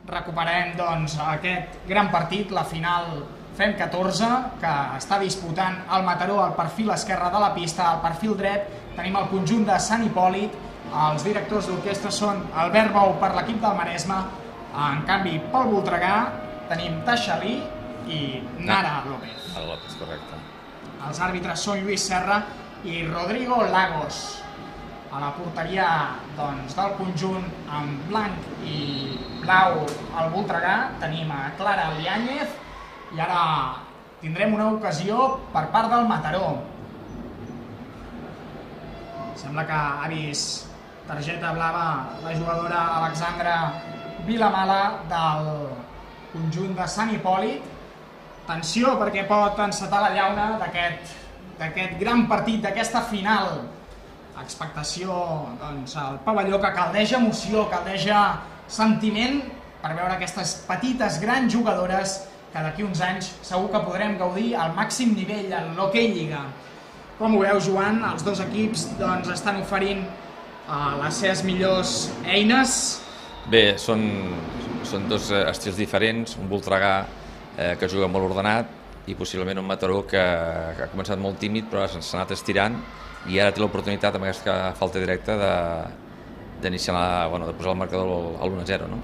recuperem doncs, aquest gran partit, la final FEM 14, que està disputant el Mataró al perfil esquerre de la pista. Al perfil dret tenim el conjunt de Sant Hipòlit. Els directors d'orquestra són Albert Bou per l'equip del Maresme. En canvi, pel Voltregà tenim Taixalí i Nara López. Nara López, correcte. Els àrbitres són Lluís Serra i Rodrigo Lagos. A la porteria doncs, del conjunt en blanc i blau al Voltregà tenim a Clara Liáñez i ara tindrem una ocasió per part del Mataró. Sembla que ha vist targeta blava la jugadora Alexandra Vilamala del conjunt de Sant Hipòlit. Atenció perquè pot encetar la llauna d'aquest gran partit, d'aquesta final. Expectació doncs, al pavelló, que caldeja emoció, caldeja sentiment per veure aquestes petites grans jugadores que d'aquí uns anys segur que podrem gaudir al màxim nivell en l'Hockey Lliga. Com ho veu, Joan, els dos equips doncs, estan oferint les seves millors eines. Bé, són dos estils diferents, un Voltregà que juga molt ordenat i possiblement un Mataró que ha començat molt tímid però s'ha anat estirant i ara té l'oportunitat amb aquesta falta directa d'iniciar, de posar el marcador a l'1-0, no?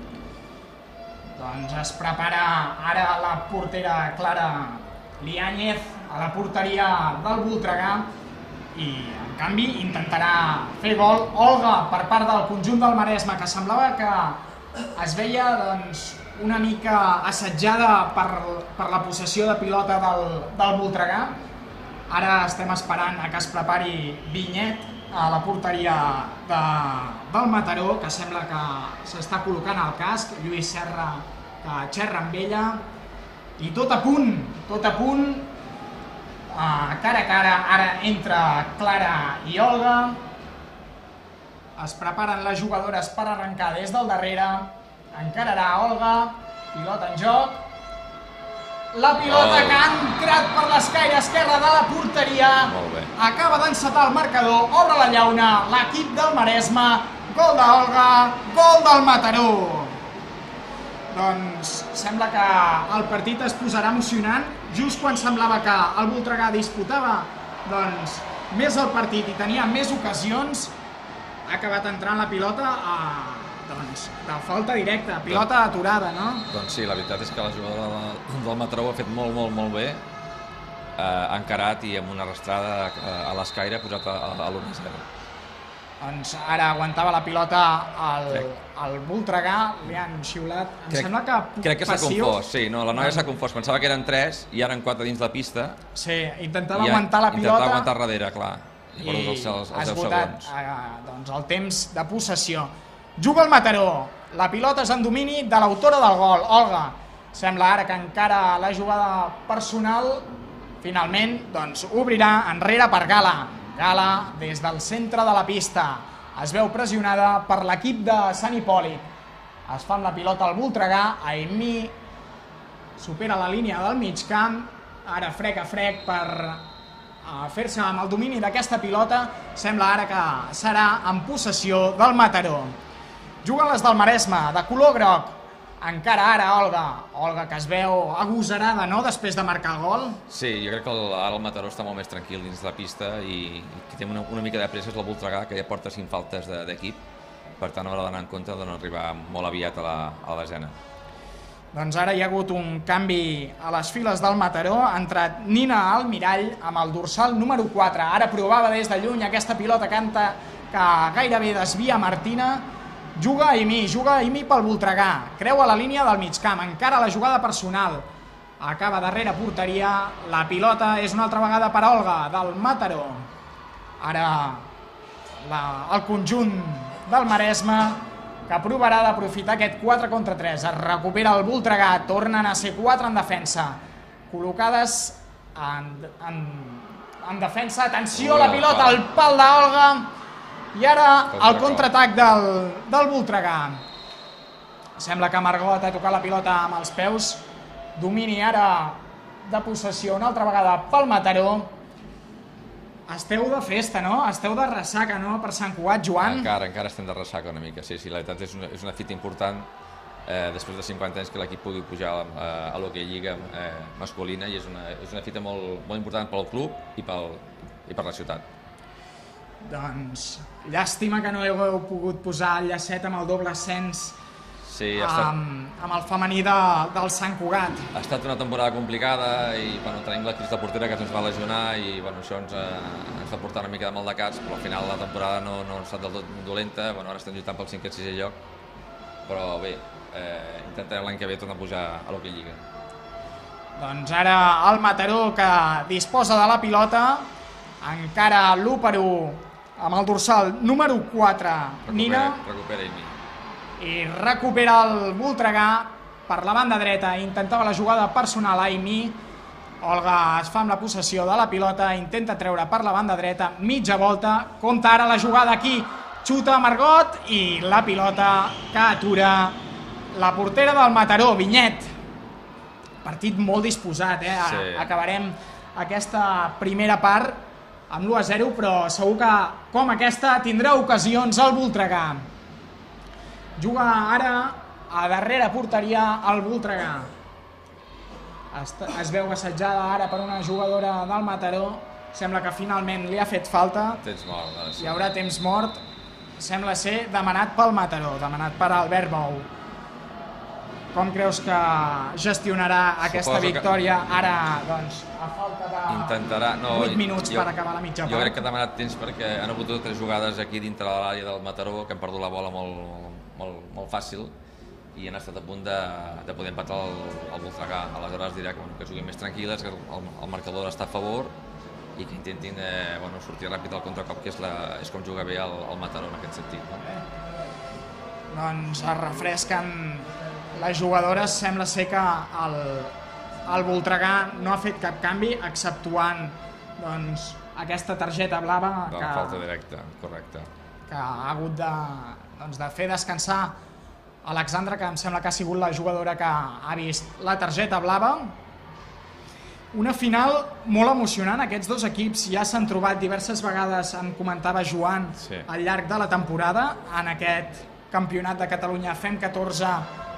Doncs es prepara ara la portera Clara Liáñez a la porteria del Voltregà i en canvi intentarà fer gol Olga per part del conjunt del Maresme, que semblava que es veia doncs, una mica assetjada per la possessió de pilota del Voltregà. Ara estem esperant que es prepari Vinyet a la porteria del Mataró, que sembla que s'està col·locant al casc. Lluís Serra que xerra amb ella i tot a punt, cara a cara ara entre Clara i Olga. Es preparen les jugadores per arrencar des del darrere. Encararà Olga, pilota en joc. La pilota que ha entrat per l'escaire esquerre de la porteria. Acaba d'encetar el marcador, obre la llauna l'equip del Maresme. Gol d'Olga, gol del Mataró. Doncs sembla que el partit es posarà emocionant just quan semblava que el Voltregà disputava més el partit i tenia més ocasions. Ha acabat entrant la pilota de falta directa, pilota aturada, no? Doncs sí, la veritat és que la jugadora del Mataró ho ha fet molt bé, ha encarat i amb una arrastrada a l'escaire ha posat a l'1-0. Doncs ara aguantava la pilota al Voltregà, li han xiulat, em sembla que crec que s'ha confós, sí, no, la noia s'ha confós, pensava que eren 3 i ara en 4 dins la pista. Sí, intentava aguantar la pilota. Intentava aguantar darrere, clar, i ha esgotat el temps de possessió. Juga el Mataró, la pilota és en domini de l'autora del gol, Olga. Sembla ara que encara la jugada personal finalment obrirà enrere per Gala. Gala des del centre de la pista es veu pressionada per l'equip de Sant Hipòlit. Es fa amb la pilota al Voltregà, Aimí supera la línia del mig camp, ara frec a frec per fer-se amb el domini d'aquesta pilota. Sembla ara que serà en possessió del Mataró. Juguen les del Maresme, de color groc. Encara ara Olga que es veu agosarada, no?, després de marcar el gol. Sí, jo crec que ara el Mataró està molt més tranquil dins la pista i qui té una mica de pressa és el Voltregà, que ja porta 5 faltes d'equip, per tant haurà d'anar en compte d'arribar molt aviat a la desena. Doncs ara hi ha hagut un canvi a les files del Mataró. Ha entrat Nina Almirall amb el dorsal número 4. Ara provava des de lluny aquesta pilota que gairebé desvia Martina. Juga Aimí pel Voltregà, creua la línia del mig camp, encara la jugada personal, acaba darrere porteria, la pilota és una altra vegada per Olga del Mataró. Ara el conjunt del Maresme que provarà d'aprofitar aquest 4 contra 3, es recupera el Voltregà, tornen a ser 4 en defensa, col·locades en defensa, atenció, la pilota al pal d'Olga. I ara el contraatac del Voltregà. Sembla que Margot ha tocat la pilota amb els peus. Domini ara de possessió una altra vegada pel Mataró. Esteu de festa, no? Esteu de ressaca, no?, per Sant Cugat, Joan? Encara estem de ressaca una mica, sí, la veritat és una fita important després de 50 anys que l'equip pugui pujar a l'Hockey Lliga masculina, i és una fita molt important pel club i per la ciutat. Doncs llàstima que no heu pogut posar el llacet amb el doble ascens amb el femení del Sant Cugat. Ha estat una temporada complicada i tenim la crisi de portera que ens va lesionar i això ens va portar una mica de maldecaps, però al final la temporada no ha estat del tot dolenta. Ara estem lluitant pel 5è i 6è lloc, però bé, intentarem l'any que ve tornar a pujar a l'Hockey Lliga. Doncs ara el Mataró, que disposa de la pilota, encara l'1-1 amb el dorsal número 4, Nina. Recupera Imi. I recupera el Voltregà per la banda dreta, intentava la jugada personal a Imi. Olga es fa amb la possessió de la pilota, intenta treure per la banda dreta, mitja volta, compta ara la jugada aquí, xuta Margot i la pilota que atura la portera del Mataró, Vinyet. Partit molt disposat, Sí. Acabarem aquesta primera part amb l'1-0, però segur que com aquesta tindrà ocasions el Voltregà. Juga ara a darrere porteria el Voltregà. Es veu assetjada ara per una jugadora del Mataró. Sembla que finalment li ha fet falta. Temps mort. Hi haurà temps mort. Sembla ser demanat pel Mataró, demanat per Albert Bou. Com creus que gestionarà aquesta victòria ara, doncs, a falta de 8 minuts per acabar la mitja part? Jo crec que ha demanat temps perquè han hagut 2 o 3 jugades aquí dintre de l'àrea del Mataró que han perdut la bola molt fàcil i han estat a punt de poder empatar el Voltregà. Aleshores dirà que juguin més tranquil·les, que el marcador està a favor i que intentin sortir ràpid al contracop, que és com juga bé el Mataró en aquest sentit. Doncs es refresquen les jugadores. Sembla ser que el Voltregà no ha fet cap canvi, exceptuant aquesta targeta blava que falta directa, correcte, que ha hagut de fer descansar Alexandra, que em sembla que ha sigut la jugadora que ha vist la targeta blava. Una final molt emocionant. Aquests dos equips ja s'han trobat diverses vegades, em comentava Joan, al llarg de la temporada. En aquest campionat de Catalunya FEM 14,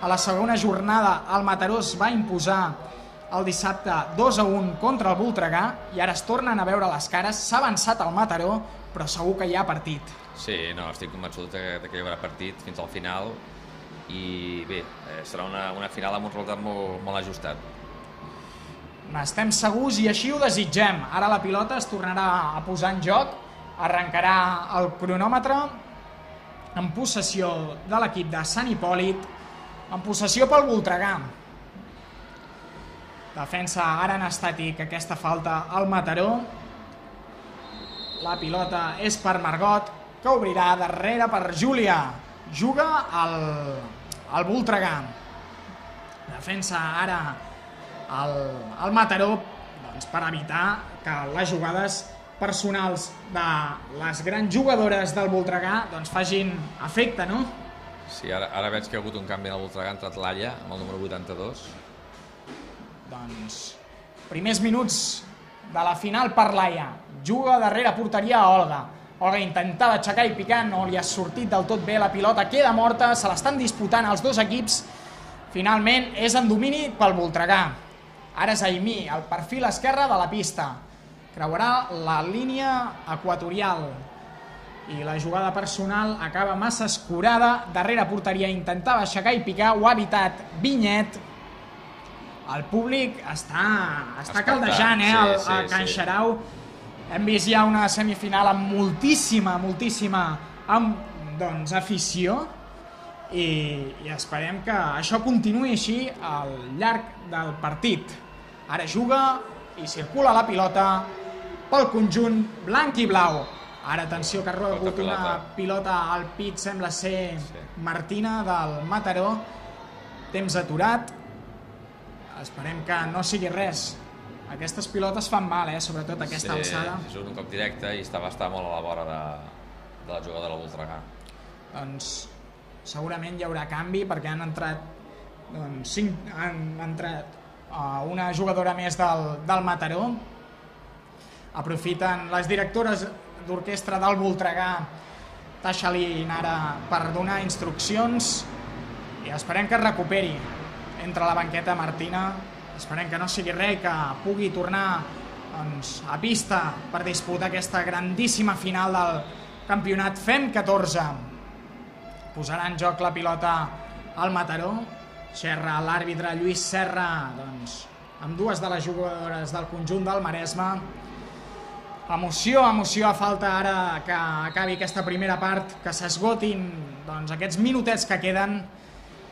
a la segona jornada, el Mataró es va imposar el dissabte 2-1 contra el Voltregà i ara es tornen a veure les cares. S'ha avançat el Mataró, però segur que hi ha partit. Sí, estic convençut que hi haurà partit fins al final i bé, serà una final amb un resultat molt ajustat. N'estem segurs i així ho desitgem. Ara la pilota es tornarà a posar en joc, arrencarà el cronòmetre en possessió de l'equip de Sant Hipòlit, en possessió pel Voltregà. Defensa ara en estàtic aquesta falta al Mataró. La pilota és per Margot, que obrirà darrere per Júlia. Juga el Voltregà. Defensa ara el Mataró per evitar que les jugades personals de les grans jugadores del Voltregà facin efecte, no? Sí, ara veig que hi ha hagut un canvi en el Voltregà, ha entrat Laia amb el número 82. Doncs primers minuts de la final per Laia. Juga darrere porteria a Olga. Olga intentava aixecar i picar, no li ha sortit del tot bé la pilota, queda morta, se l'estan disputant els dos equips. Finalment és en domini pel Voltregà. Ara és Aimí, al perfil esquerre de la pista. Creuarà la línia equatorial. I la jugada personal acaba massa escurada. Darrere porteria intentava aixecar i picar, ho ha evitat Vinyet. El públic està caldejant, al Can Xarau. Hem vist ja una semifinal amb moltíssima afició i esperem que això continuï així al llarg del partit. Ara juga i circula la pilota pel conjunt blanc i blau. Ara atenció, que ha rebut una pilota al pit, sembla ser Martina del Mataró. Temps aturat. Esperem que no sigui res. Aquestes pilotes fan mal, sobretot aquesta alçada. Sí, és un cop directe i està molt a la vora de la jugada de la Voltregà. Doncs segurament hi haurà canvi perquè han entrat una jugadora més del Mataró. Aprofiten les directores d'orquestra del Voltregà Taixalín ara per donar instruccions. i esperem que es recuperi entre la banqueta Martina, esperem que no sigui res, que pugui tornar a pista per disputar aquesta grandíssima final del campionat FEM 14. Posarà en joc la pilota al Mataró, xerra l'àrbitre Lluís Serra amb dues de les jugadores del conjunt del Maresme. Emoció a falta ara que acabi aquesta primera part, que s'esgotin aquests minutets que queden.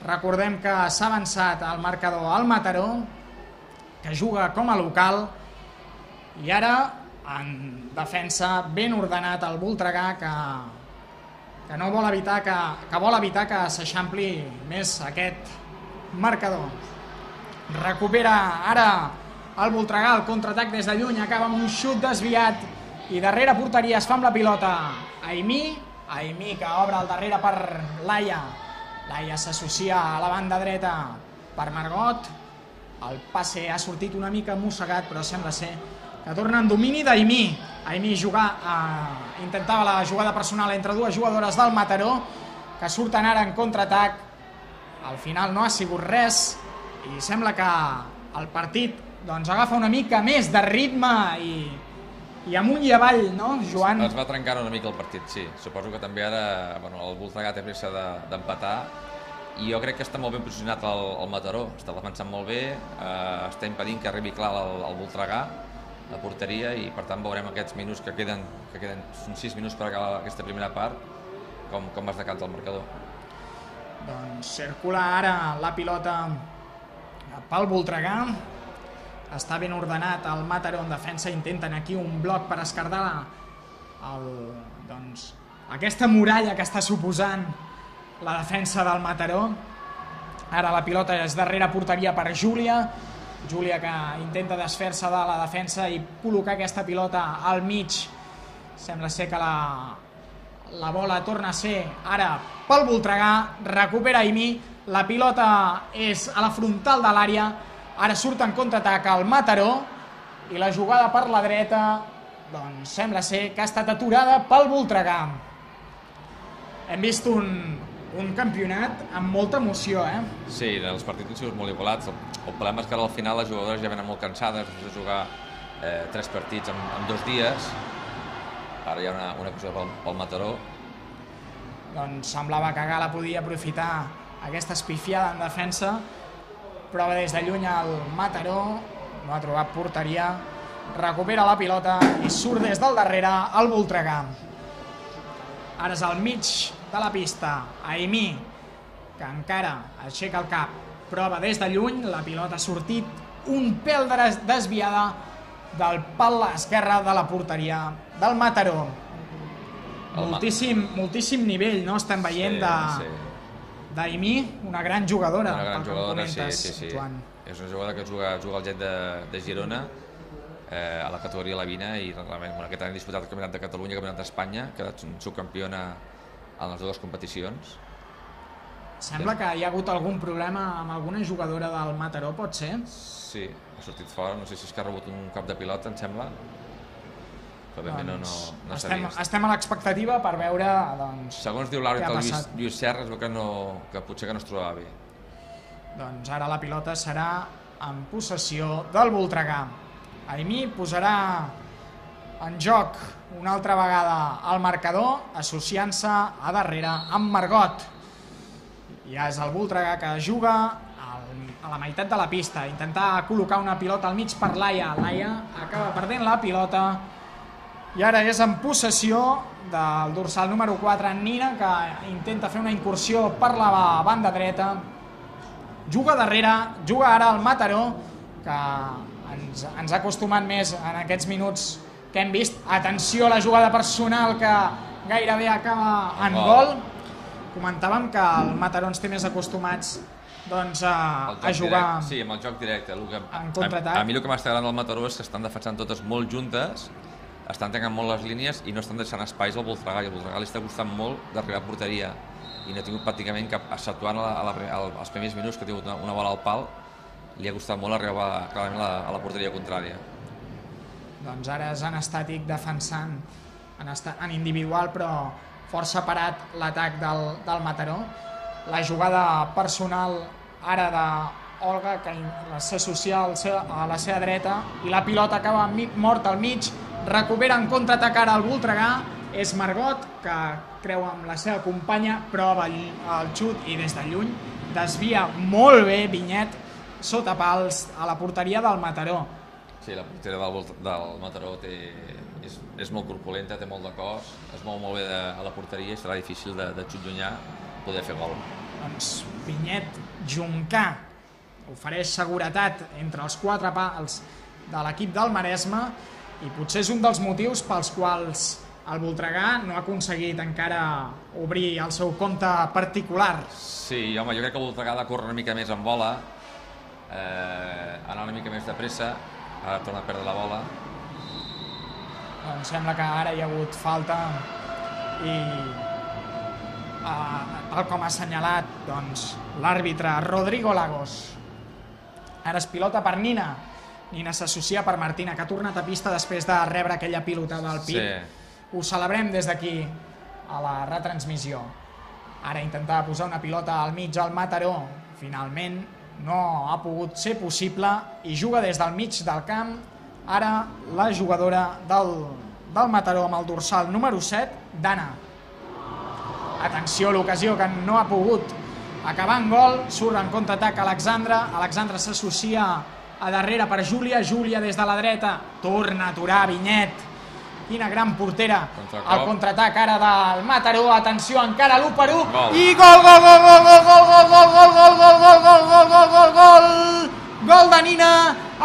Recordem que s'ha avançat el marcador al Mataró, que juga com a local, i ara en defensa ben ordenat el Voltregà, que no vol evitar que s'eixampli més aquest marcador. Recupera ara el Voltregà, el contraatac des de lluny, acaba amb un xut desviat i darrere porteria es fa amb la pilota Aimí, que obre al darrere per Laia. Laia s'associa a la banda dreta per Margot. El passe ha sortit una mica mossegat, però sembla ser que torna en domini d'Aimí. Aimí intentava la jugada personal entre dues jugadores del Mataró, que surten ara en contraatac. Al final no ha sigut res i sembla que el partit agafa una mica més de ritme i amunt i avall, no, Joan? Es va trencar una mica el partit, sí. Suposo que també ara el Voltregà té pressa d'empatar i jo crec que està molt ben posicionat el Mataró, està defensant molt bé, està impedint que arribi clar el Voltregà, la porteria, i per tant veurem aquests minuts que queden, són 6 minuts per acabar aquesta primera part, com es decanta el marcador. Circula ara la pilota pel Voltregà, està ben ordenat el Mataró en defensa, intenten aquí un bloc per esquerdar aquesta muralla que està suposant la defensa del Mataró. Ara la pilota és darrere porteria per Júlia que intenta desfer-se de la defensa i col·locar aquesta pilota al mig. Sembla ser que la bola torna a ser ara pel Voltregà, recupera Aimí, la pilota és a la frontal de l'àrea, ara surt en contraatac el Mataró i la jugada per la dreta sembla ser que ha estat aturada pel Voltregà. Hem vist un campionat amb molta emoció, Sí, els partits han sigut molt igualats. El problema és que ara al final les jugadores ja venen molt cansades després de jugar 3 partits en 2 dies. Ara hi ha una cosa pel Mataró. Semblava que Gala podia aprofitar aquesta espifiada en defensa. Prova des de lluny el Mataró, no ha trobat porteria, recupera la pilota i surt des del darrere el Voltregà. Ara és al mig de la pista Aimí, que encara aixeca el cap, prova des de lluny, la pilota ha sortit un pèl desviada del pal esquerre de la porteria del Mataró. Moltíssim nivell, no? Estem veient d'Aimí, una gran jugadora. Una gran jugadora, sí. Joan. És una jugadora que juga al Jet de Girona, a la categoria Lavina, i aquest any ha disputat el Campionat de Catalunya, el Campionat d'Espanya, ha quedat subcampiona en les dues competicions. Sembla que hi ha hagut algun problema amb alguna jugadora del Mataró, pot ser? Sí, ha sortit fora, no sé si és que ha rebut un cop de pilota, em sembla. Però ben bé no s'ha vist. Estem a l'expectativa per veure segons diu l'àrbitre Lluís Serra, es veu que potser que no es trobava bé. Ara la pilota serà en possessió del Voltregà. Aimí posarà en joc una altra vegada el marcador, associant-se a darrere amb Margot. Ja és el Voltregà que juga a la meitat de la pista, intentar col·locar una pilota al mig per Laia. Laia acaba perdent la pilota i ara és en possessió del dorsal número 4, Nina, que intenta fer una incursió per la banda dreta. Juga darrere, juga ara el Mataró, que ens ha acostumat més en aquests minuts que hem vist. Atenció a la jugada personal que gairebé acaba en gol. Comentàvem que el Mataró ens té més acostumats a jugar sí, amb el joc directe. En contraatac. A mi el que m'està agradant del Mataró és que estan defensant totes molt juntes, estan tancant molt les línies i no estan deixant espais al Voltregà, i el Voltregà li està costant molt d'arribar a porteria i no ha tingut pràcticament cap, exceptuant als primers minuts que ha tingut una bola al pal, li ha costat molt arribar clarament a la porteria contrària. Ara és en estàtic defensant en individual, però força parat l'atac del Mataró. la jugada personal ara de Olga, que s'associa a la seva dreta, i la pilota acaba morta al mig, recupera en contraatac ara el Voltregà, és Margot, que creu amb la seva companya, prova el xut i des de lluny desvia molt bé Vinyet sota pals a la porteria del Mataró. Sí, la porteria del Mataró és molt corpulenta, té molt de cos, es mou molt bé a la porteria i serà difícil de xut llunyà poder fer gol. Doncs Vinyet Juncà ofereix seguretat entre els quatre pals de l'equip del Maresme i potser és un dels motius pels quals el Voltregà no ha aconseguit encara obrir el seu compte particular. Sí, home, jo crec que el Voltregà ha de córrer una mica més en bola, anar una mica més de pressa, ara torna a perdre la bola. Doncs sembla que ara hi ha hagut falta i tal com ha assenyalat l'àrbitre Rodrigo Lagos. Ara es pilota per Nina. Nina s'associa per Martina, que ha tornat a pista després de rebre aquella pilotada al pit. Sí. Ho celebrem des d'aquí a la retransmissió. Ara intentava posar una pilota al mig al Mataró. Finalment no ha pogut ser possible i juga des del mig del camp ara la jugadora del Mataró amb el dorsal número 7, Dana. Atenció a l'ocasió que no ha pogut acabar en gol, surt en contraatac Alexandra, Alexandra s'associa a darrere per Júlia, Júlia des de la dreta, torna a aturar Vinyet, quina gran portera, el contraatac ara del Mataró, atenció, encara l'1-1, i gol, gol, gol, gol, gol, gol, gol, gol, gol, gol, gol, gol, gol, gol, gol, gol, gol, gol de Nina,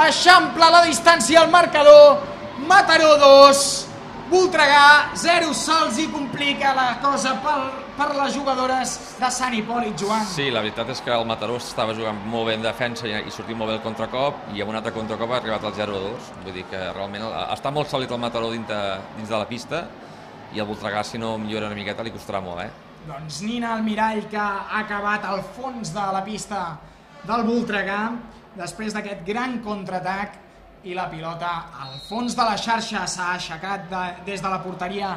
eixampla la distància al marcador, Mataró 2, Voltregà 0, sols i complica la cosa per les jugadores de Sant Hipòlit, Joan. Sí, la veritat és que el Mataró estava jugant molt bé en defensa i sortint molt bé el contracop i amb un altre contracop ha arribat al 0-2. Vull dir que realment està molt sòlid el Mataró dins de la pista i el Voltregà, si no millora una miqueta, li costarà molt, Doncs Nina Almirall, que ha acabat al fons de la pista del Voltregà després d'aquest gran contraatac i la pilota al fons de la xarxa s'ha aixecat des de la porteria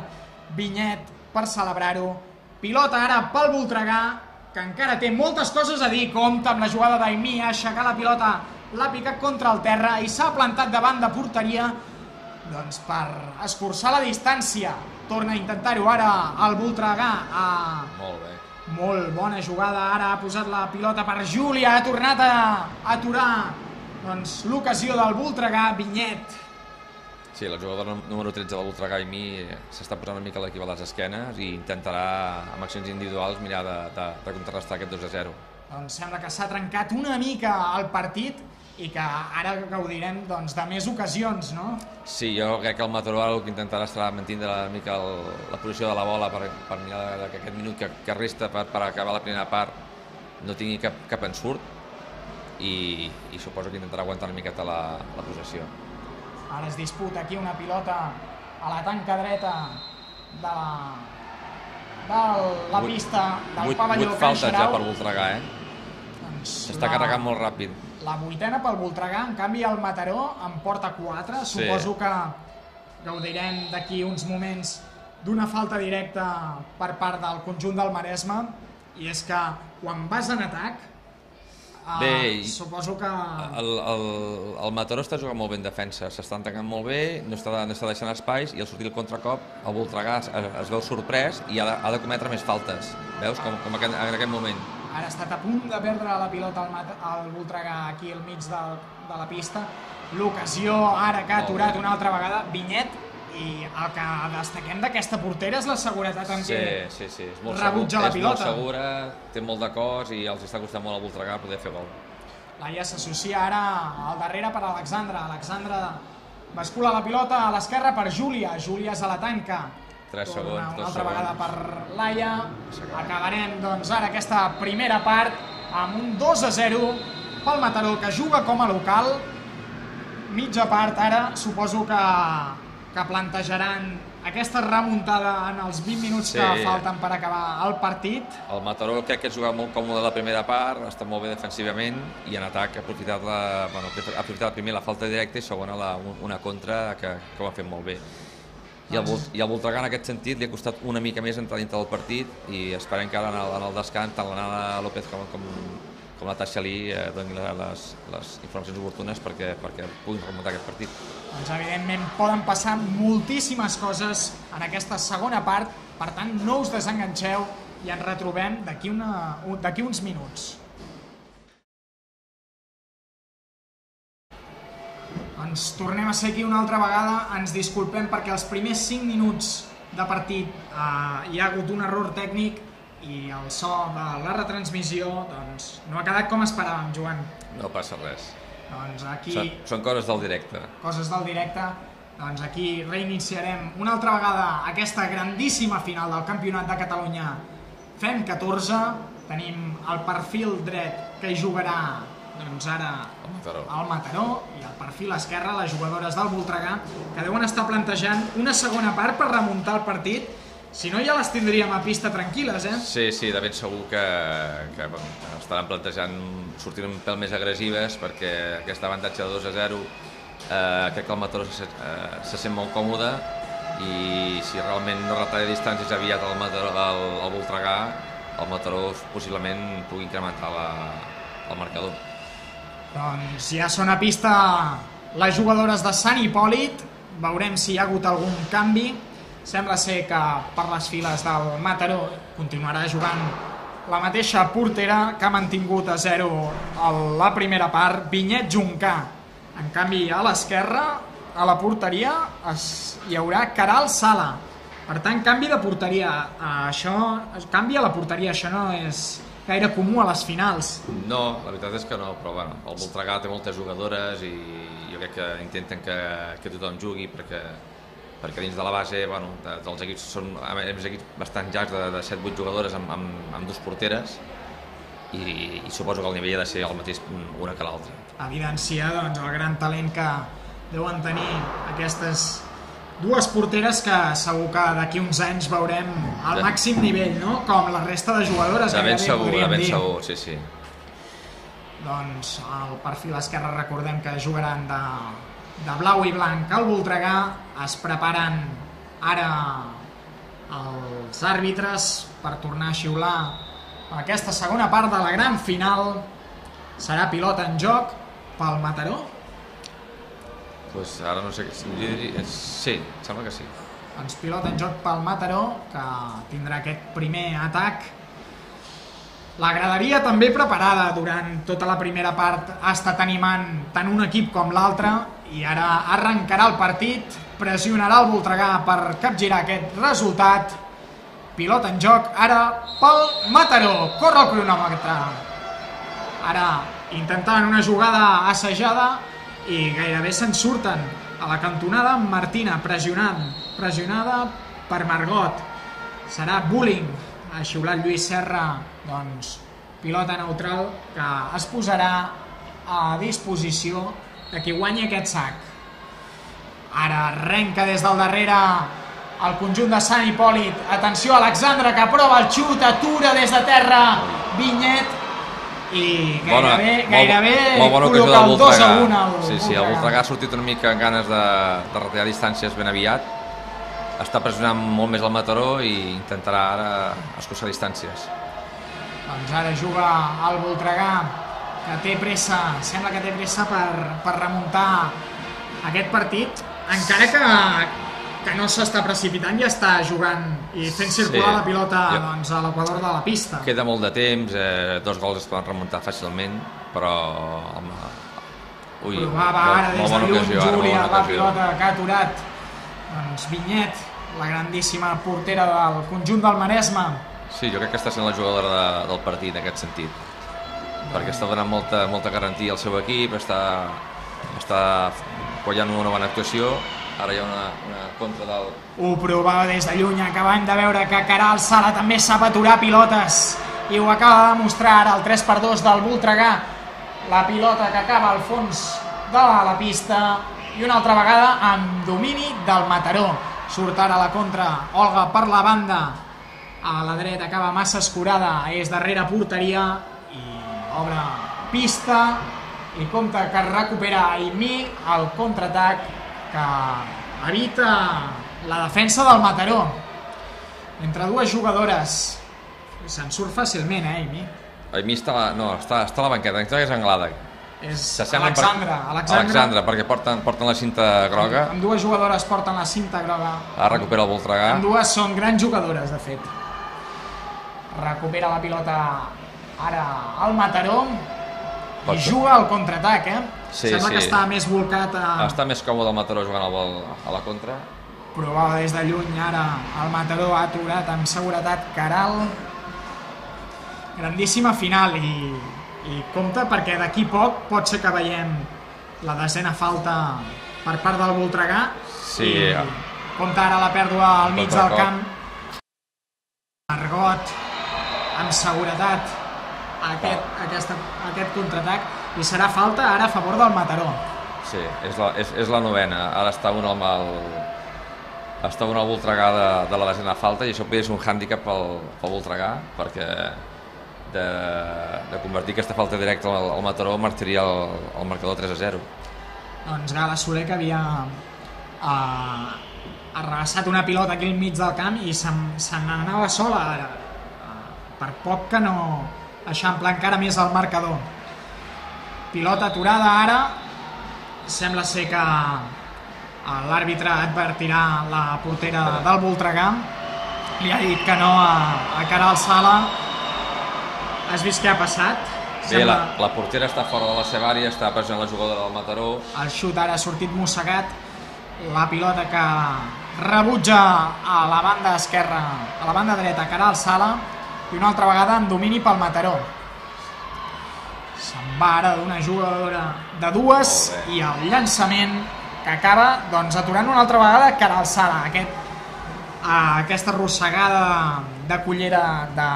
Vinyet per celebrar-ho. Pilota ara pel Voltregà, que encara té moltes coses a dir, compta amb la jugada d'Aimí, ha aixecat la pilota, l'ha picat contra el terra i s'ha plantat davant de porteria per escurçar la distància. Torna a intentar-ho ara el Voltregà. Molt bé. Molt bona jugada, ara ha posat la pilota per Júlia, ha tornat a aturar l'ocasió del Voltregà, Vinyet. Sí, la jugadora número 13 del Voltregà, Aimí, s'està posant una mica l'equip a les esquenes i intentarà, amb accions individuals, mirar de contrarrestar aquest 2-0. Doncs sembla que s'ha trencat una mica el partit i que ara gaudirem de més ocasions, no? Sí, jo crec que el Mataró el que intentarà serà mantenir una mica la posició de la bola per mirar que aquest minut que resta per acabar la primera part no tingui cap ensurt i suposo que intentarà aguantar una miqueta la possessió. Ara es disputa aquí una pilota a la tanca dreta de la pista del pavelló Can Xarau. 8 faltes ja per Voltregà, S'està carregant molt ràpid. La 8a pel Voltregà, en canvi el Mataró en porta 4. Sí. Suposo que gaudirem d'aquí uns moments d'una falta directa per part del conjunt del Maresme, i és que quan vas en atac suposo que el Mataró està jugant molt bé en defensa, s'està entregant molt bé, no està deixant espais i al sortir el contracop el Voltregà es veu sorprès i ha de cometre més faltes, veus, com en aquest moment. Ara ha estat a punt de perdre la pilota al Voltregà aquí al mig de la pista, l'ocasió ara que ha aturat una altra vegada Vinyet, i el que destaquem d'aquesta portera és la seguretat amb què rebutja la pilota. És molt segura, té molt de cos i els està costant molt al Voltregà poder fer gol. Laia s'associa ara al darrere per Alexandra. Alexandra bascula la pilota a l'esquerra per Júlia. Júlia és a la tanca. 3 segons, 2 segons. Una altra vegada per Laia. Acabarem ara aquesta primera part amb un 2-0 pel Mataró, que juga com a local. Mitja part ara, suposo que plantejaran aquesta remuntada en els 20 minuts que falten per acabar el partit. El Mataró crec que ha jugat molt còmode la primera part, està molt bé defensivament i en atac ha aprofitat primer la falta directa i segona una contra que ho ha fet molt bé. I el Voltregà en aquest sentit li ha costat una mica més entrar dintre del partit i esperem que ara en el descans tant l'Anna López com la Taixalí donin les informacions oportunes perquè puguin remuntar aquest partit. Doncs evidentment poden passar moltíssimes coses en aquesta segona part, per tant no us desenganxeu i ens retrobem d'aquí uns minuts. Ens tornem a ser aquí una altra vegada, ens disculpem perquè els primers 5 minuts de partit hi ha hagut un error tècnic i el so de la retransmissió no ha quedat com esperàvem, Joan. No passa res. Doncs aquí... Són coses del directe. Coses del directe. Doncs aquí reiniciarem una altra vegada aquesta grandíssima final del Campionat de Catalunya. Fem 14, tenim el perfil dret que hi jugarà ara al Mataró i al perfil esquerre les jugadores del Voltregà, que deuen estar plantejant una segona part per remuntar el partit. Si no, ja les tindríem a pista tranquil·les, Sí, de ben segur que estaran plantejant sortir un pèl més agressives perquè aquest avantatge de 2-0 crec que el Mataró se sent molt còmode i si realment no retalla distàncies aviat al Voltregà, el Mataró possiblement pugui incrementar el marcador. Doncs ja són a pista les jugadores de Sant Hipòlit, veurem si hi ha hagut algun canvi. Sembla ser que per les files del Mataró continuarà jugant la mateixa portera que ha mantingut a 0 a la primera part, Vinyet Juncà. En canvi, a l'esquerra, a la porteria, hi haurà Caral Sala. Per tant, canvi de porteria. Canvi a la porteria, això no és gaire comú a les finals. No, la veritat és que no, però bueno, el Voltregà té moltes jugadores i jo crec que intenten que tothom jugui perquè dins de la base dels equips són equips bastant llargs de 7-8 jugadores amb 2 porteres i suposo que el nivell ha de ser el mateix una que l'altra. Evidencia el gran talent que deuen tenir aquestes dues porteres que segur que d'aquí uns anys veurem al màxim nivell, no? Com la resta de jugadores. De ben segur, sí. Doncs el perfil esquerre recordem que jugaran de blau i blanc al Voltregà. Es preparen ara els àrbitres per tornar a xiular aquesta segona part de la gran final. Serà pilota en joc pel Mataró? Doncs ara no sé què... Sí, sembla que sí. Doncs pilota en joc pel Mataró, que tindrà aquest primer atac. La graderia també preparada durant tota la primera part ha estat animant tant un equip com l'altre i ara arrencarà el partit, pressionarà el Voltregà per capgirar aquest resultat. Pilota en joc ara pel Mataró, corre el cronòmetre. Ara intentaven una jugada assajada i gairebé se'n surten a la cantonada amb Martina pressionada per Margot. Serà Bulling, ha xiulat Lluís Serra, doncs pilota neutral que es posarà a disposició de qui guanyi aquest sac. Ara arrenca des del darrere el conjunt de Sant Hipòlit. Atenció, Alexandra, que prova el xut, atura des de terra Vinyet i gairebé col·loca el 2-1. Sí, el Voltregà ha sortit una mica amb ganes de retallar distàncies ben aviat. Està pressionant molt més el Mataró i intentarà ara escurçar distàncies. Doncs ara juga el Voltregà, que té pressa, sembla que té pressa per remuntar aquest partit, encara que no s'està precipitant i està jugant i fent circular la pilota a l'equador de la pista. Queda molt de temps, 2 gols es poden remuntar fàcilment, però provava ara des de lluny Júlia la pilota que ha aturat Vinyet, la grandíssima portera del conjunt del Maresme. Sí, jo crec que està sent la jugadora del partit en aquest sentit, perquè està donant molta garantia al seu equip, està guanyant una bona actuació. Ara hi ha una contra del... Ho provava des de lluny, acabant de veure que Caral Sala també sap aturar pilotes i ho acaba de demostrar ara el 3-2 del Voltregà. La pilota que acaba al fons de la pista i una altra vegada amb domini del Mataró. Surt ara la contra, Olga per la banda, a la dreta acaba massa escurada, és darrere porteria i obre pista i compta que recupera Aimí el contraatac que evita la defensa del Mataró, entre dues jugadores. Se'n surt fàcilment, Imi? Imi està a la banqueta, és Anglada. És Alexandra, perquè porten la cinta groga. Amb dues jugadores porten la cinta groga. Ara recupera el Voltregà. Amb dues són grans jugadores, de fet. Recupera la pilota ara el Mataró i juga al contraatac, Sembla que està més volcat Està més còmode el Mataró jugant a la contra. Provava des de lluny, ara el Mataró ha aturat amb seguretat Caral. Grandíssima final i compte perquè d'aquí poc pot ser que veiem la desena falta per part del Voltregà. Sí. Compte ara la pèrdua al mig del camp. Margot amb seguretat aquest contraatac i serà falta ara a favor del Mataró. Sí, és la novena. Ara està un al Voltregà de la desena falta i això podria ser un hàndicap pel Voltregà perquè de convertir aquesta falta directa al Mataró marcaria el marcador 3-0. Doncs Gala Soler, que havia arrabassat una pilota aquí al mig del camp i se n'anava sola ara, per poc que no eixampla encara més el marcador. Pilota aturada ara, sembla ser que l'àrbitre advertirà la portera del Voltregà, li ha dit que no a Caral Sala. Has vist què ha passat? Bé, la portera està fora de la seva àrea, està pressionant la jugadora del Mataró. El xut ara ha sortit mossegat, la pilota que rebutja a la banda esquerra, a la banda dreta, Caral Sala, i una altra vegada en domini pel Mataró. Se'n va ara d'una jugadora de dues i el llançament que acaba aturant una altra vegada Caral Sala. Aquesta arrossegada de cullera de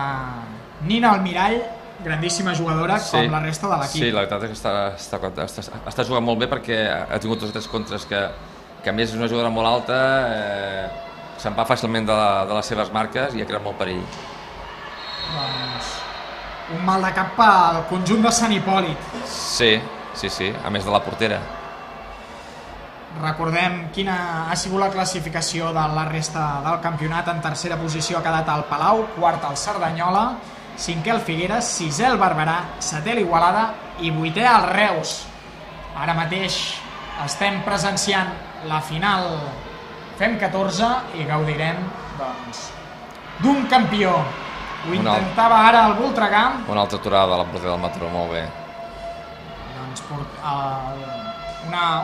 Nina Almirall, grandíssima jugadora, com la resta de l'equip. Sí, la veritat és que està jugant molt bé perquè ha tingut 2 o 3 contres que a més és una jugadora molt alta, se'n va fàcilment de les seves marques i ha creat molt perill. Doncs un mal de cap pel conjunt de Sant Hipòlit. Sí, a més de la portera. Recordem quina ha sigut la classificació de la resta del campionat. En tercera posició ha quedat el Palau, quart el Cerdanyola, cinquè el Figueres, sisè el Barberà, setè l'Igualada i vuitè el Reus. Ara mateix estem presenciant la final Fem 14 i gaudirem d'un campió. Ho intentava ara el Voltregà. Una altra aturada de la portera del Mataró, molt bé.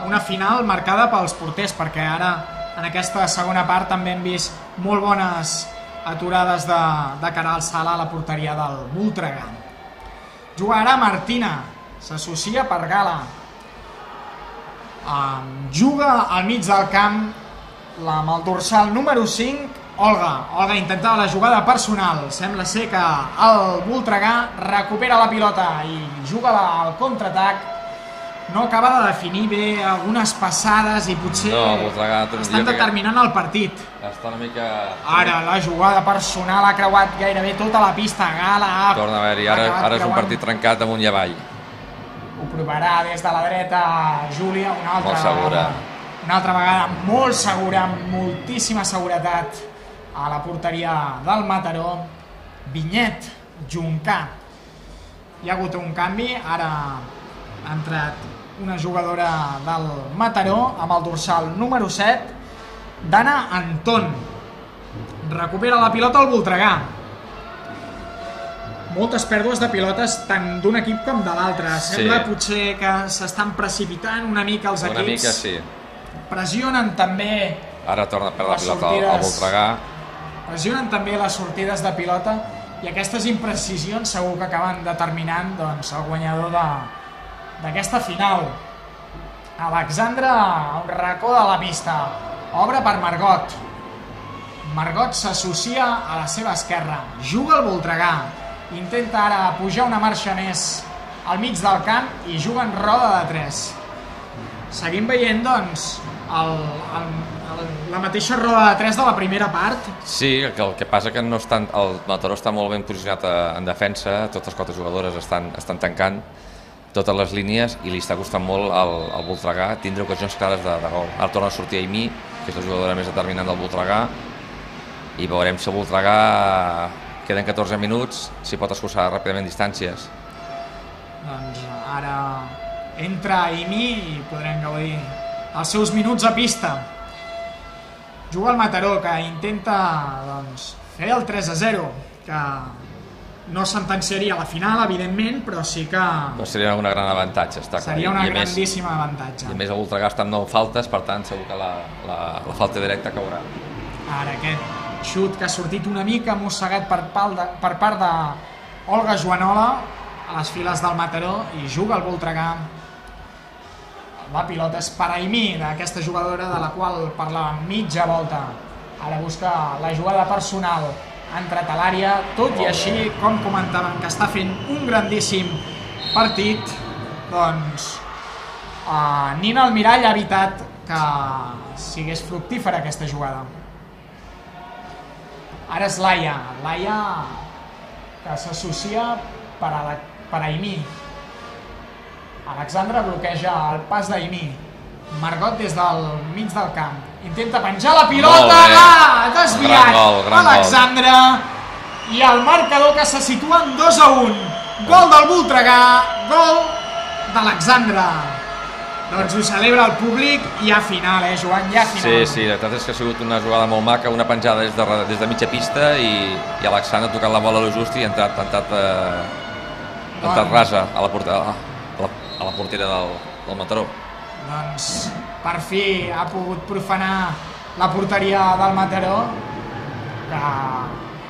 Una final marcada pels porters, perquè ara en aquesta segona part també hem vist molt bones aturades de Caral Sala a la porteria del Voltregà. Jugarà Martina, s'associa per Gala. Juga al mig del camp amb el dorsal número 5, Olga intentava la jugada personal. Sembla ser que el Voltregà recupera la pilota i juga al contraatac. No acaba de definir bé algunes passades i potser estan determinant el partit. Està una mica... Ara la jugada personal ha creuat gairebé tota la pista. Gala torna a haver-hi, ara és un partit trencat amunt i avall. Ho provarà des de la dreta Júlia, una altra vegada molt segura, amb moltíssima seguretat a la porteria del Mataró. Vinyet, Juncà. Hi ha hagut un canvi, ara ha entrat una jugadora del Mataró amb el dorsal número 7, Dana Anton. Recupera la pilota el Voltregà. Moltes pèrdues de pilotes tant d'un equip com de l'altre. Sembla potser que s'estan precipitant una mica els equips. Una mica, sí. Pressionen també... Ara torna a perdre la pilota al Voltregà. Pressionen també les sortides de pilota i aquestes imprecisions segur que acaben determinant el guanyador d'aquesta final. Alexandra a un racó de la pista. Obre per Margot. Margot s'associa a la seva esquerra. Juga el Voltregà. Intenta ara pujar una marxa més al mig del camp i juga en roda de 3. Seguim veient, la mateixa roda de 3 de la primera part. Sí, el que passa que no estan, el Mataró està molt ben posicionat en defensa, totes les 4 jugadores estan tancant totes les línies i li està costant molt al Voltregà tindre ocasions clares de gol. Ara torna a sortir Aimí que és la jugadora més determinant del Voltregà, i veurem si el Voltregà queden 14 minuts, si pot escurçar ràpidament distàncies. Doncs ara entra Aimí i podrem gaudir els seus minuts a pista. Juga el Mataró, que intenta fer el 3-0, que no sentenciaria la final, evidentment, però sí que... Però seria un gran avantatge, està clar. Seria una grandíssima avantatge. I a més el Voltregà està amb 9 faltes, per tant segur que la falta directa caurà. Ara aquest xut que ha sortit una mica mossegat per part d'Olga Joanola a les files del Mataró, i juga el Voltregà. La pilota és per Aimí, d'aquesta jugadora de la qual parlàvem, mitja volta. Ara busca la jugada personal, ha entrat a l'àrea, tot i així, com comentàvem, que està fent un grandíssim partit, doncs Nina Almirall ha evitat que sigués fructífera aquesta jugada. Ara és Laia que s'associa per Aimí. Alexandra bloqueja el pas d'Aimí. Margot des del mig del camp intenta penjar la pilota, desviat Alexandra, i el marcador que se situa en 2-1. Gol del Voltregà, gol d'Alexandra. Doncs ho celebra el públic, i a final, Joan, ja a final. Sí, la veritat és que ha sigut una jugada molt maca, una penjada des de mitja pista, i Alexandra ha tocat la bola a lo just i ha entrat rasa a la portera del Mataró. Doncs per fi ha pogut profanar la porteria del Mataró, que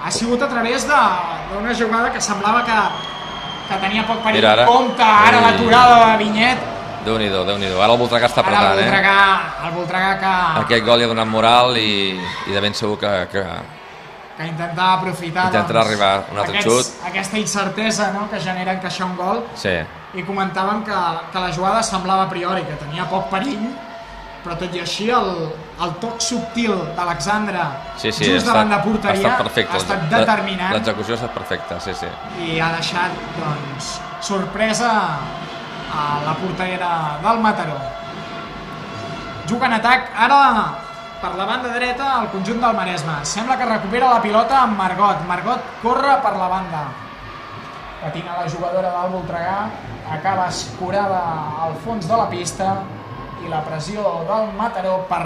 ha sigut a través d'una jugada que semblava que tenia poc perill. Compte ara l'aturada de Vinyet. Déu-n'hi-do. Ara el Voltregà està apretant, el Voltregà que... Aquest gol li ha donat moral i de ben segur que intentava aprofitar arribar un altre xut. Aquesta incertesa que genera encaixar un gol. Sí. I comentàvem que la jugada semblava a priori que tenia poc perill, però tot i així el toc subtil d'Alexandra just davant de porteria ha estat determinant. L'execució ha estat perfecta, sí. I ha deixat sorpresa a la portera del Mataró. Juga en atac ara per la banda dreta el conjunt del Maresme. Sembla que recupera la pilota amb Margot. Margot corre per la banda, patina la jugadora del Voltregà, acaba escurada al fons de la pista, i la pressió del Mataró per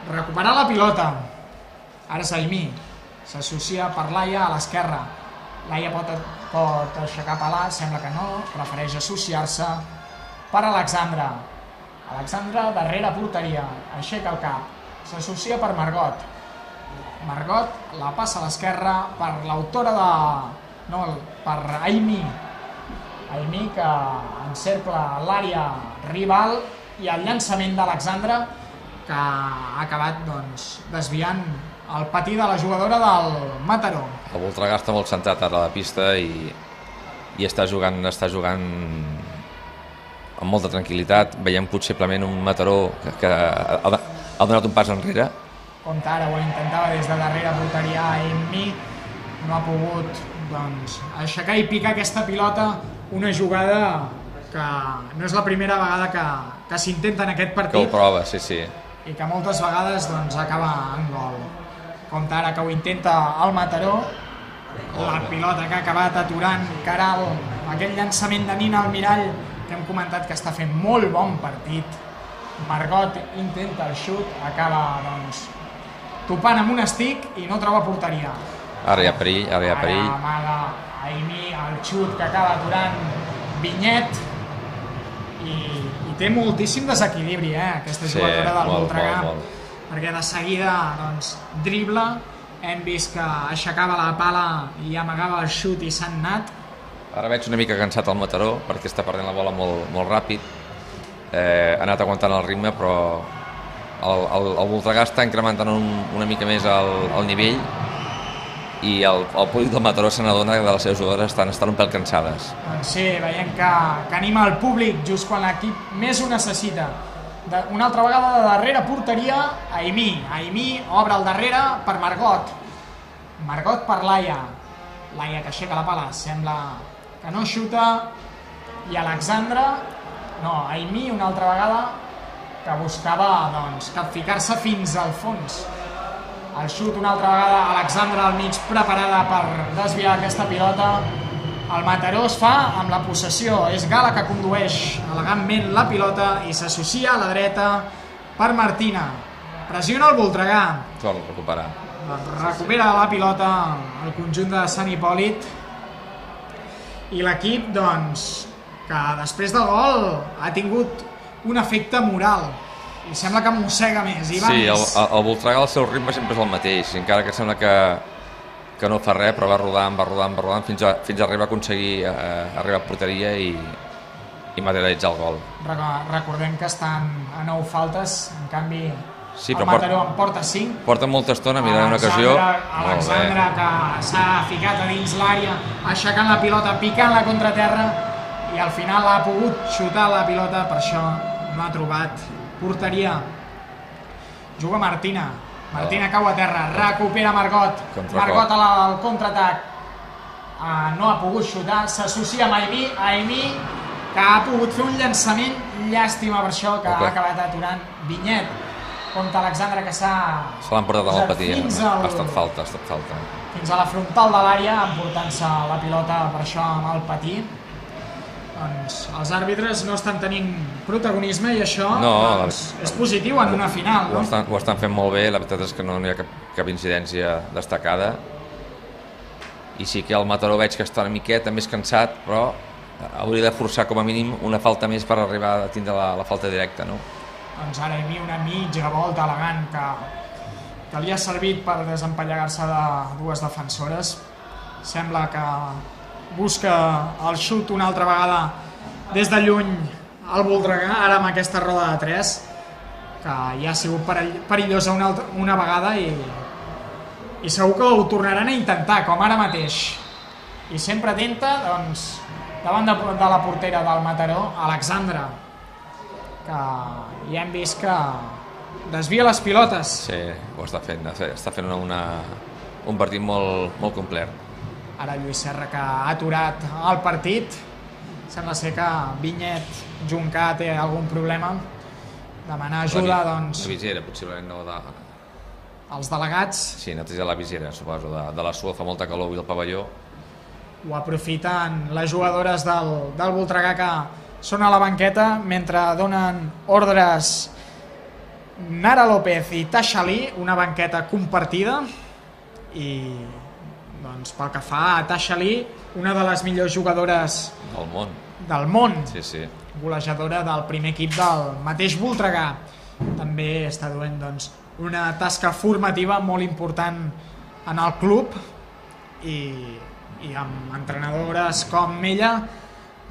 recuperar la pilota. Ara és Aimí, s'associa per Laia a l'esquerra. Laia pot aixecar Palà, sembla que no, prefereix associar-se per Alexandra. Alexandra darrere porteria, aixeca el cap, s'associa per Margot. Margot la passa a l'esquerra per l'autora per Aimí. Aimí que encercla l'àrea rival, i el llançament d'Alexandra que ha acabat desviant el patí de la jugadora del Mataró. El Voltregà està molt centrat ara a la pista i està jugant amb molta tranquil·litat. Veiem possiblement un Mataró que ha donat un pas enrere. Compte ara, ho intentava des de darrere porteria Aimí, no ha pogut aixecar i picar aquesta pilota, una jugada que no és la primera vegada que s'intenta en aquest partit. Que ho prova, sí. I que moltes vegades acaba en gol. Compte ara que ho intenta el Mataró, la pilota que ha acabat aturant Caral, aquest llançament de Nina Almirall, que hem comentat que està fent molt bon partit. Margot intenta el xut, acaba topant amb un estic i no troba porteria. Ara hi ha perill. Ara amaga Aimí el xut que acaba aturant Vinyet, i té moltíssim desequilibri aquesta jugadora del Voltregà, perquè de seguida dribla, hem vist que aixecava la pala i amagava el xut i s'ha anat. Ara veig una mica cansat el Mataró perquè està perdent la bola molt ràpid, ha anat aguantant el ritme, però el Voltregà està incrementant una mica més el nivell, i el públic del Mataró se n'adona que les seves jugadores estan un pèl cansades. Sí, veiem que anima el públic just quan l'equip més ho necessita. Una altra vegada de darrere porteria, Aimí obre el darrere per Margot per Laia que aixeca la pala, sembla que no xuta, i Alexandra Aimí una altra vegada que buscava capficar-se fins al fons. El xut una altra vegada, Alexandra al mig preparada per desviar aquesta pilota. El Mataró es fa amb la possessió, és Gala que condueix elegantment la pilota i s'associa a la dreta per Martina. Pressiona el Voltregà. Sol recuperar. Recupera la pilota el conjunt de Sant Hipòlit i l'equip que després del gol ha tingut un efecte moral i sembla que mossega més i va més. Sí, el Voltregà el seu ritme sempre és el mateix, encara que sembla que no fa res, però va rodant fins a arribar a aconseguir arribar a porteria i materialitzar el gol. Recordem que estan a 9 faltes, en canvi sí, el Mataró en porta 5. Porta molta estona, mira, una ocasió. Alexandra que s'ha ficat a dins l'àrea, aixecant la pilota, picant la contraterra i al final ha pogut xutar la pilota, per això no ha trobat porteria. Juga Martina cau a terra, recupera Margot al contraatac, no ha pogut xutar, s'associa amb Aimí que ha pogut fer un llançament, llàstima per això que ha acabat aturant Vinyet contra Alexandra, que se l'han portat al patí, ha estat falta fins a la frontal de l'àrea, emportant-se la pilota per això amb el patí. Els àrbitres no estan tenint protagonisme i això és positiu en una final. Ho estan fent molt bé, la veritat és que no hi ha cap incidència destacada i sí que el Mataró veig que està una miqueta més cansat, però hauria de forçar com a mínim una falta més per arribar a tindre la falta directa, no? Ara hi ha una mitja volta elegant que li ha servit per desempallegar-se de dues defensores. Sembla que busca el xut una altra vegada des de lluny el Voltregà, ara amb aquesta roda de 3 que ja ha sigut perillosa una vegada i segur que ho tornaran a intentar, com ara mateix. I sempre atenta davant de la portera del Mataró, Alexandra, que ja hem vist que desvia les pilotes. Sí, ho està fent un partit molt complet. Ara Lluís Serra, que ha aturat el partit. Sembla ser que Vinyet Juncà té algun problema. Demanar ajuda, La visera, possiblement no. Els delegats. Sí, netejar la visera, suposo. De la sua fa molta calor avui al pavelló. Ho aprofiten les jugadores del Voltregà, que són a la banqueta mentre donen ordres Nara López i Tasha Lee, una banqueta compartida. I pel que fa a Tasha Lee, una de les millors jugadores del món, sí. Golejadora del primer equip del mateix Voltregà, també està duent una tasca formativa molt important en el club i amb entrenadores com ella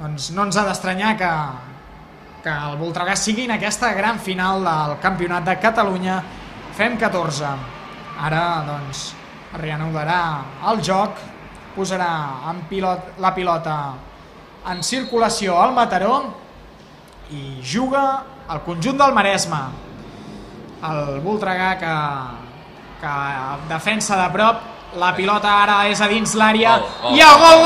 no ens ha d'estranyar que el Voltregà sigui en aquesta gran final del Campionat de Catalunya. Fem 14. Ara reanudarà el joc, posarà la pilota en circulació al Mataró i juga el conjunt del Maresme. El Voltregà que defensa de prop, la pilota ara és a dins l'àrea i el gol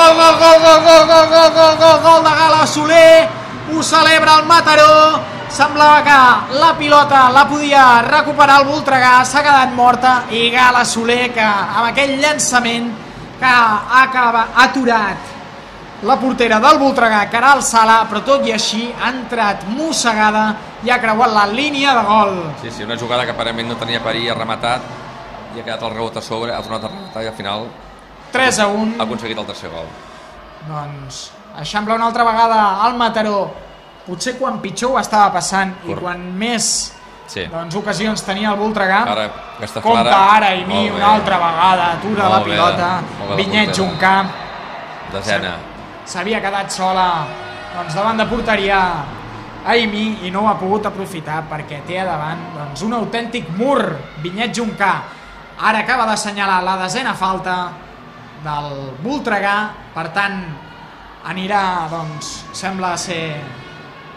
de Gala Soler, ho celebra el Mataró. Semblava que la pilota la podia recuperar el Voltregà, s'ha quedat morta i Gala Soler, que amb aquell llançament que ha aturat la portera del Voltregà, Caral Sala, però tot i així ha entrat mossegada i ha creuat la línia de gol. Sí, una jugada que aparentment no tenia perill, ha rematat i ha quedat el rebot a sobre, ha tornat a rematar i al final 3-1 ha aconseguit el tercer gol. Eixampla una altra vegada al Mataró, potser quan pitjor ho estava passant i quan més ocasions tenia el Voltregà. Compta ara Aimí una altra vegada, atura la pilota, Vinyet Juncà s'havia quedat sola davant de porteria Aimí i no ho ha pogut aprofitar perquè té a davant un autèntic mur. Vinyet Juncà ara acaba d'assenyalar la 10ª falta del Voltregà, per tant anirà, sembla ser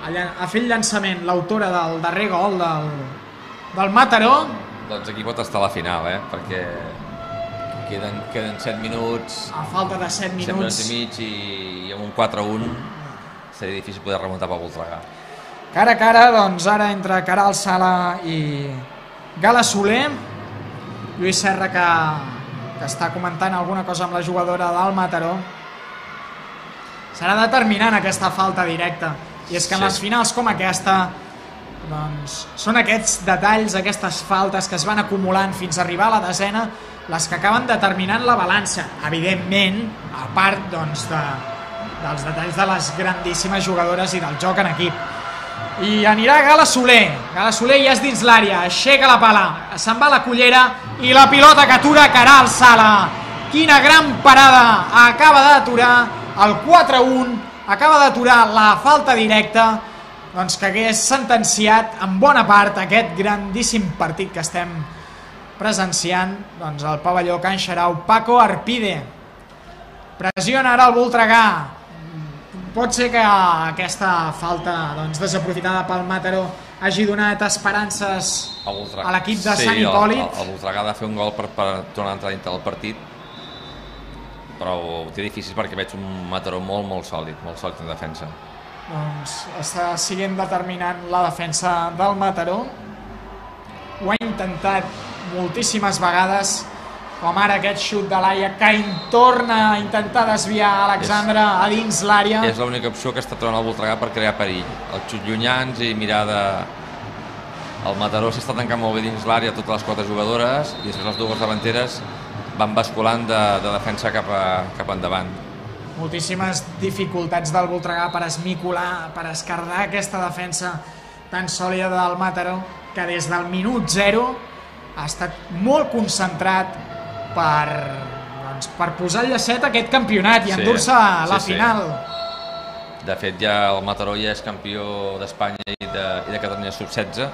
a fer el llançament l'autora del darrer gol del Mataró. Aquí pot estar a la final, perquè queden 7 minuts, a falta de 7 minuts i mig, i amb un 4-1 seria difícil poder remuntar pel Voltregà. Cara a cara, doncs ara entre Caral Sala i Gala Soler. Lluís Serra que està comentant alguna cosa amb la jugadora del Mataró. Serà determinant aquesta falta directa, i és que en les finals com aquesta doncs són aquests detalls, aquestes faltes que es van acumulant fins a arribar a la desena, les que acaben determinant la balança, evidentment, a part doncs, dels detalls de les grandíssimes jugadores i del joc en equip. I anirà Gala Soler. Gala Soler ja és dins l'àrea, aixeca la pala, se'n va la cullera i la pilota que atura Caral Sala. Quina gran parada, acaba d'aturar el 4-1, acaba d'aturar la falta directa, doncs que hagués sentenciat en bona part aquest grandíssim partit que estem presenciant doncs al pavelló Can Xarau. Paco Arpide pressiona ara el Voltregà. Pot ser que aquesta falta doncs, desaprofitada pel Mataró hagi donat esperances a l'equip de Sant Hipòlit. El Voltregà ha de fer un gol per tornar a entrar dintre del partit, però ho té difícil perquè veig un Mataró molt sòlid en defensa. Doncs està sent determinant la defensa del Mataró. Ho ha intentat moltíssimes vegades, com ara aquest xut de Laia que torna a intentar desviar Alexandra a dins l'àrea. És l'única opció que està trobant el Voltregà per crear perill. El xut llunyans i mirar de... El Mataró s'està tancant molt bé dins l'àrea, totes les 4 jugadores, i després les dues davanteres van basculant de defensa cap endavant. Moltíssimes dificultats del Voltregà per esmicolar, per esquerdar aquesta defensa tan sòlida del Mataró, que des del minut 0 ha estat molt concentrat per posar el llacet a aquest campionat i endur-se a la final. De fet, ja el Mataró ja és campió d'Espanya i de Catalunya sub-16,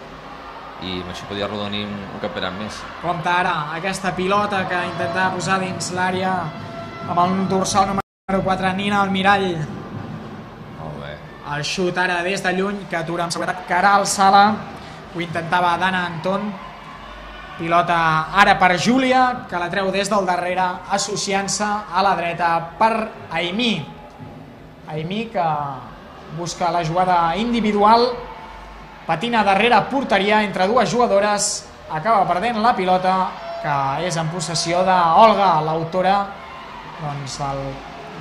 i amb això podia arrodonir un campionat més. Compte ara aquesta pilota que intentava posar dins l'àrea amb el dorsal número 4, Nina Almirall. Molt bé. El xut ara des de lluny que atura amb seguretat Caral Sala. Ho intentava Dana Anton. Pilota ara per Júlia, que la treu des del darrere, associant-se a la dreta per Aimí. Aimí que busca la jugada individual, patina darrere porteria entre dues jugadores, acaba perdent la pilota, que és en possessió d'Olga, l'autora doncs,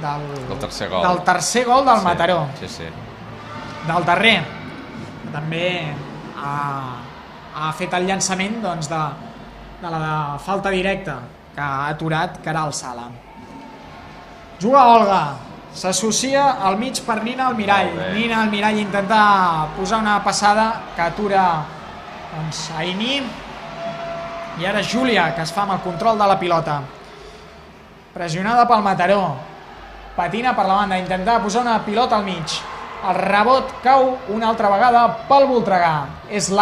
del tercer gol del Mataró. Del darrer, que també ha fet el llançament doncs, de la falta directa que ha aturat Caral Sala. Juga Olga, s'associa al mig per Nina Almirall. Nina Almirall intenta posar una passada que atura doncs, Aimí, i ara Júlia, que es fa amb el control de la pilota. Pressionada pel Mataró, patina per la banda, intenta posar una pilota al mig. El rebot cau una altra vegada pel Voltregà. És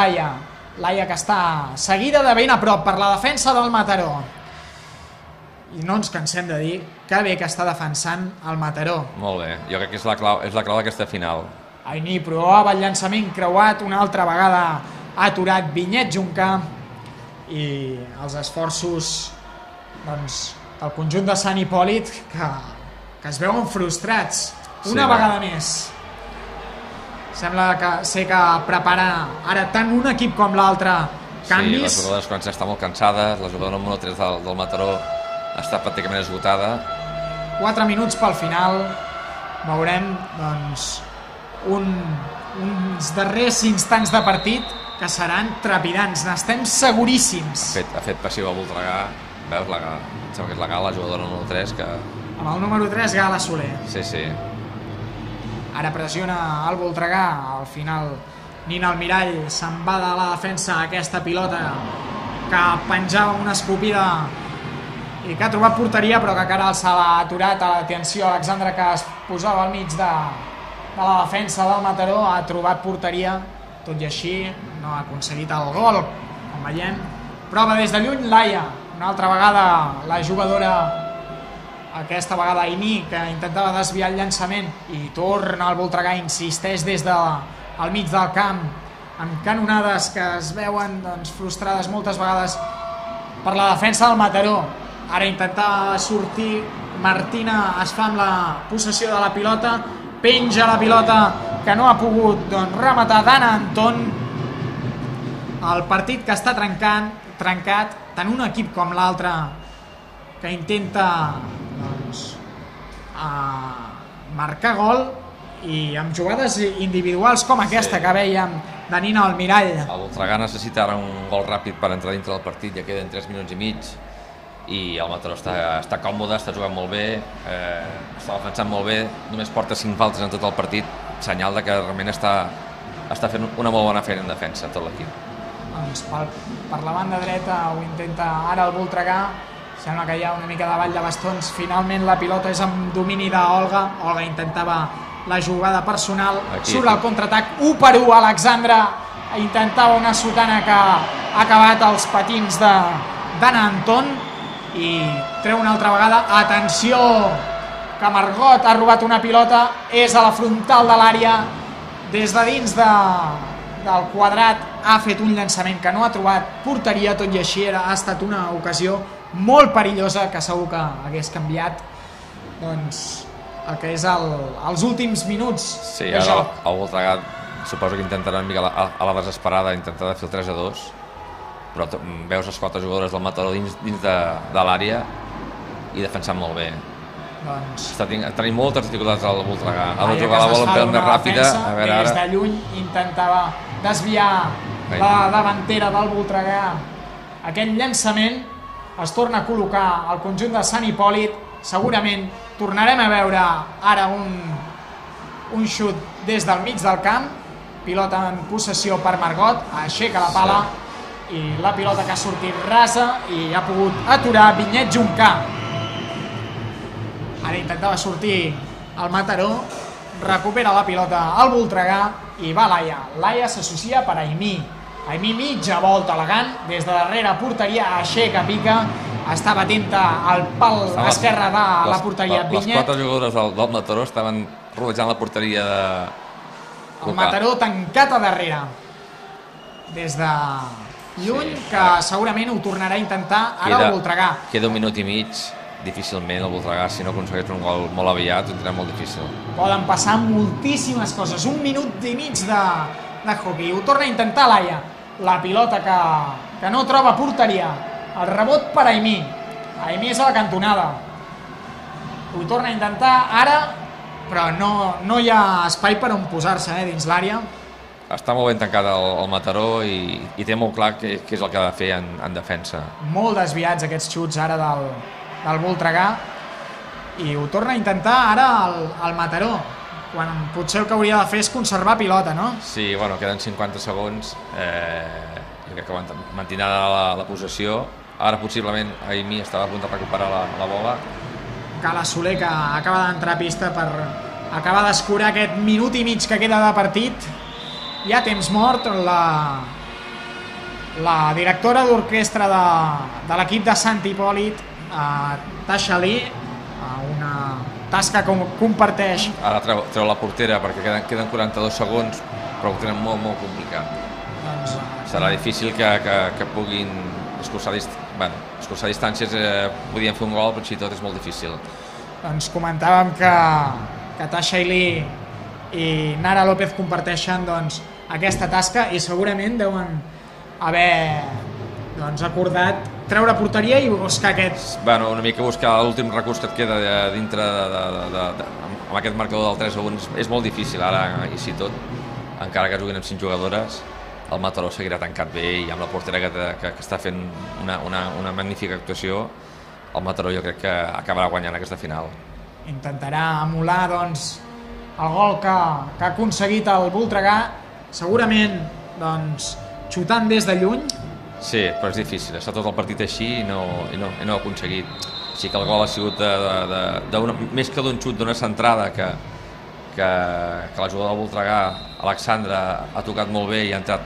Laia que està seguida de ben a prop per la defensa del Mataró. I no ens cansem de dir que bé que està defensant el Mataró. Molt bé, jo crec que és la clau d'aquesta final. Aimí provava el llançament creuat, una altra vegada ha aturat Vinyet Junca, i els esforços doncs, del conjunt de Sant Hipòlit que es veuen frustrats una vegada més. Sembla que prepara ara tant un equip com l'altre canvis. Sí, les jugadores comencen a estar molt cansades, la jugadora número 3 del Mataró està pràcticament esgotada. 4 minuts pel final, veurem doncs, uns darrers instants de partit que seran trepidants, n'estem seguríssims. Ha fet passiu a Voltregà, veus, em sembla que és la Gala, la jugadora número 3, que... Amb el número 3, Gala Soler. Sí. Ara pressiona el Voltregà, al final Nina Almirall se'n va de la defensa aquesta pilota que penjava una escopida i que ha trobat porteria, però que Caral Sala ha aturat. Atenció, Alexandra, que es posava al mig de la defensa del Mataró, ha trobat porteria, tot i així no ha aconseguit el gol, com veiem. Prova des de lluny Laia, una altra vegada la jugadora, aquesta vegada Aimí, que intentava desviar el llançament, i torna el Voltregà, insisteix des del mig del camp, amb canonades que es veuen doncs, frustrades moltes vegades per la defensa del Mataró. Ara intentava sortir Martina, es fa amb la possessió de la pilota, penja la pilota que no ha pogut rematar Dana Anton. El partit que està trencat, tant un equip com l'altre, que intenta marcar gol, i amb jugades individuals com aquesta que vèiem de Nino Almirall. El Voltregà necessita ara un gol ràpid per entrar dintre del partit, ja queden 3 minuts i mig, i el Mataró està còmode, està jugant molt bé, està defensant molt bé, només porta 5 faltes en tot el partit, senyal de que realment està fent una molt bona feina en defensa tot l'equip. Doncs per la banda dreta ho intenta ara el Voltregà, sembla que hi ha una mica de ball de bastons, finalment la pilota és amb domini d'Olga. Olga intentava la jugada personal, surt el contraatac, 1-1, Alexandra intentava una sotana que ha acabat als patins de Dana Anton, i treu una altra vegada, atenció, que Margot ha robat una pilota, és a la frontal de l'àrea, des de dins del quadrat, ha fet un llançament que no ha trobat porteria, tot i així ha estat una ocasió molt perillosa que segur que hagués canviat el que és els últims minuts de joc. El Voltregà suposo que intentarà una mica a la desesperada intentar fer el 3-2, però veus les 4 jugadores del Mataró dins de l'àrea i defensant molt bé. Tenim moltes dificultats al Voltregà, ha de jugar la bola un pèl més ràpida. Des de lluny intentava desviar la davantera del Voltregà. Aquest llançament es torna a col·locar al conjunt de Sant Hipòlit. Segurament tornarem a veure ara un xut des del mig del camp, pilota en possessió per Margot, aixeca la pala i la pilota que ha sortit rasa i ha pogut aturar Vinyet Juncà. Ara intentava sortir el Mataró, recupera la pilota al Voltregà i va Laia. Laia s'associa per Aimí. Aimí mitja volta elegant, des de darrere porteria, aixeca, pica, estava atenta al pal esquerre de la porteria. Les 4 jugadores del Mataró estaven rodejant la porteria de... El Mataró tancat a darrere, des de lluny, que segurament ho tornarà a intentar ara el Voltregà. Queda 1 minut i mig, difícilment el Voltregà, si no aconsegueix un gol molt aviat, ho tindrà molt difícil. Poden passar moltíssimes coses, 1 minut i mig de hockey, ho torna a intentar Laia. La pilota que no troba porteria, el rebot per Aimí. Aimí és a la cantonada, ho torna a intentar ara, però no hi ha espai per on posar-se dins l'àrea. Està molt ben tancat el Mataró i té molt clar què és el que ha de fer en defensa. Molt desviats aquests xuts ara del Voltregà, i ho torna a intentar ara el Mataró, quan potser el que hauria de fer és conservar pilota, no? Sí, bueno, queden 50 segons, jo crec que mantindrà la possessió. Ara possiblement Aimí estava a punt de recuperar la bola. Cala Soler, que acaba d'entrar a pista per acabar d'escurar aquest minut i mig que queda de partit. Hi ha temps mort. La directora d'orquestra de l'equip de Sant Hipòlit, Tasha Lee, una tasca que comparteix. Ara treu la portera perquè queden 42 segons, però ho tenen molt, molt complicat. Serà difícil que puguin escurçar distàncies, podien fer un gol, però si tot és molt difícil. Doncs comentàvem que Tasha Lee i Nara López comparteixen aquesta tasca i segurament deuen haver acordat treure porteria i buscar aquests... Una mica buscar l'últim recurs que et queda dintre amb aquest marcador del 3-1 és molt difícil ara, i si tot, encara que juguin amb 5 jugadores, el Mataró seguirà tancat bé, i amb la portera que està fent una magnífica actuació, el Mataró jo crec que acabarà guanyant aquesta final. Intentarà emular el gol que ha aconseguit el Voltregà, segurament xutant des de lluny. Sí, però és difícil, està tot el partit així i no ho ha aconseguit. Sí que el gol ha sigut més que d'un xut, d'una centrada que la jugadora del Voltregà, Alexandra, ha tocat molt bé i ha entrat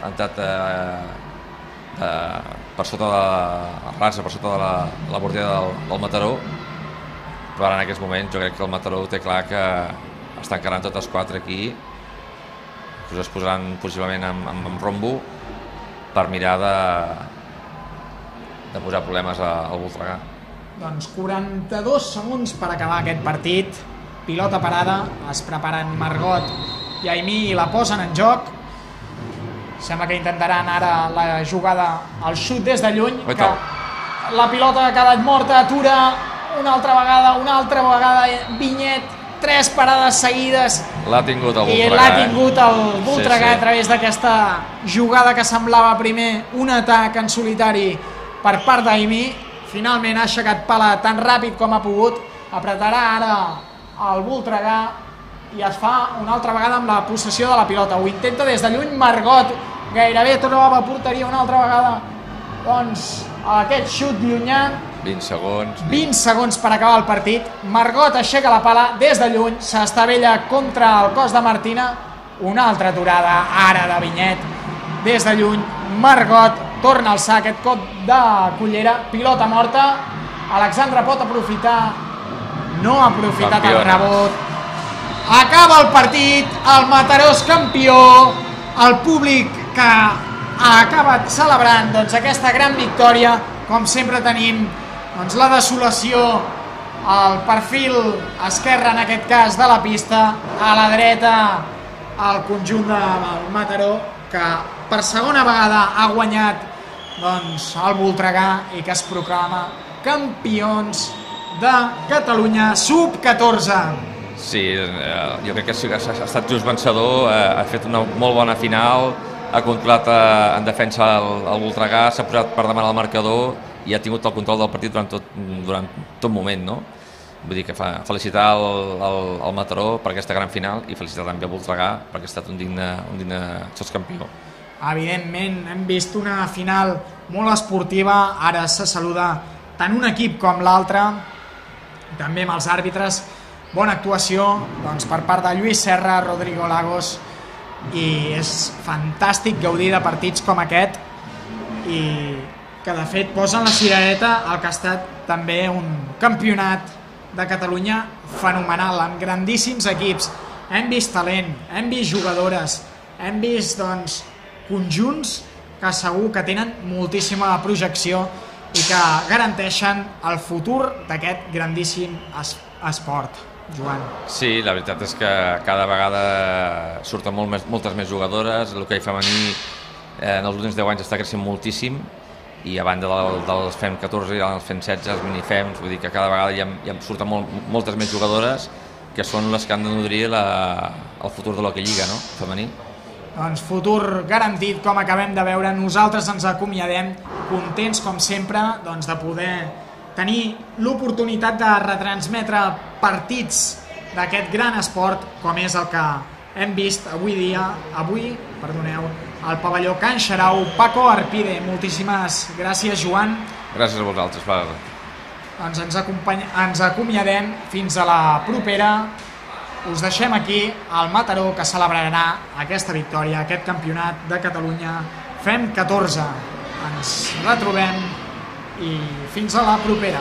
per sota de la porteria del Mataró, però ara en aquests moments jo crec que el Mataró té clar que està encarant totes 4 aquí, que es posaran possiblement amb rombo per mirar de posar problemes al Voltregà. 42 segons per acabar aquest partit, pilota parada, es preparen Margot i Aimí i la posen en joc. Sembla que intentaran ara la jugada al xut des de lluny, que la pilota ha quedat morta, atura una altra vegada Vinyet, 3 parades seguides, l'ha tingut el Voltregà, i l'ha tingut el Voltregà a través d'aquesta jugada que semblava primer un atac en solitari per part d'Aimí. Finalment ha aixecat pala tan ràpid com ha pogut, apretarà ara el Voltregà i es fa una altra vegada amb la possessió de la pilota. Ho intenta des de lluny Margot, gairebé troba porteria una altra vegada, doncs aquest xut llunyà. 20 segons per acabar el partit. Margot aixeca la pala des de lluny, s'estavella contra el cos de Martina, una altra aturada ara de Vinyet des de lluny. Margot torna a alçar aquest cop de cullera, pilota morta. Alexandre pot aprofitar, no ha aprofitat el rebot. Acaba el partit, el Mataró és campió, el públic que ha acabat celebrant aquesta gran victòria. Com sempre tenim la desolació al perfil esquerre, en aquest cas de la pista, a la dreta el conjunt del Mataró, que per segona vegada ha guanyat el Voltregà i que es proclama campions de Catalunya sub-14. Sí, jo crec que ha estat just vencedor, ha fet una molt bona final, ha controlat en defensa el Voltregà, s'ha posat per davant el marcador i ha tingut el control del partit durant tot moment, no? Vull dir que felicitar el Mataró per aquesta gran final i felicitar també el Voltregà perquè ha estat un digne sotscampió. Evidentment, hem vist una final molt esportiva, ara se saluda tant un equip com l'altre, també amb els àrbitres. Bona actuació per part de Lluís Serra, Rodrigo Lagos, i és fantàstic gaudir de partits com aquest i que de fet posen la cirereta al que ha estat també un campionat de Catalunya fenomenal, amb grandíssims equips. Hem vist talent, hem vist jugadores, hem vist conjunts que segur que tenen moltíssima projecció i que garanteixen el futur d'aquest grandíssim esport. Joan. Sí, la veritat és que cada vegada surten moltes més jugadores, l'hoquei femení en els últims 10 anys està creixent moltíssim i a banda dels FEM 14 i els FEM 16, els minifems, vull dir que cada vegada ja surten moltes més jugadores que són les que han de nodrir el futur de l'hoquei lliga, no? Femení. Doncs futur garantit, com acabem de veure. Nosaltres ens acomiadem, contents com sempre de poder tenir l'oportunitat de retransmetre partits d'aquest gran esport com és el que hem vist avui al pavelló Can Xarau. Paco Arpide, moltíssimes gràcies, Joan. Gràcies a vosaltres, Pablo. Doncs ens acomiadem fins a la propera. Us deixem aquí al Mataró, que celebrarà aquesta victòria, aquest campionat de Catalunya FEM 14. Ens retrobem i fins a la propera.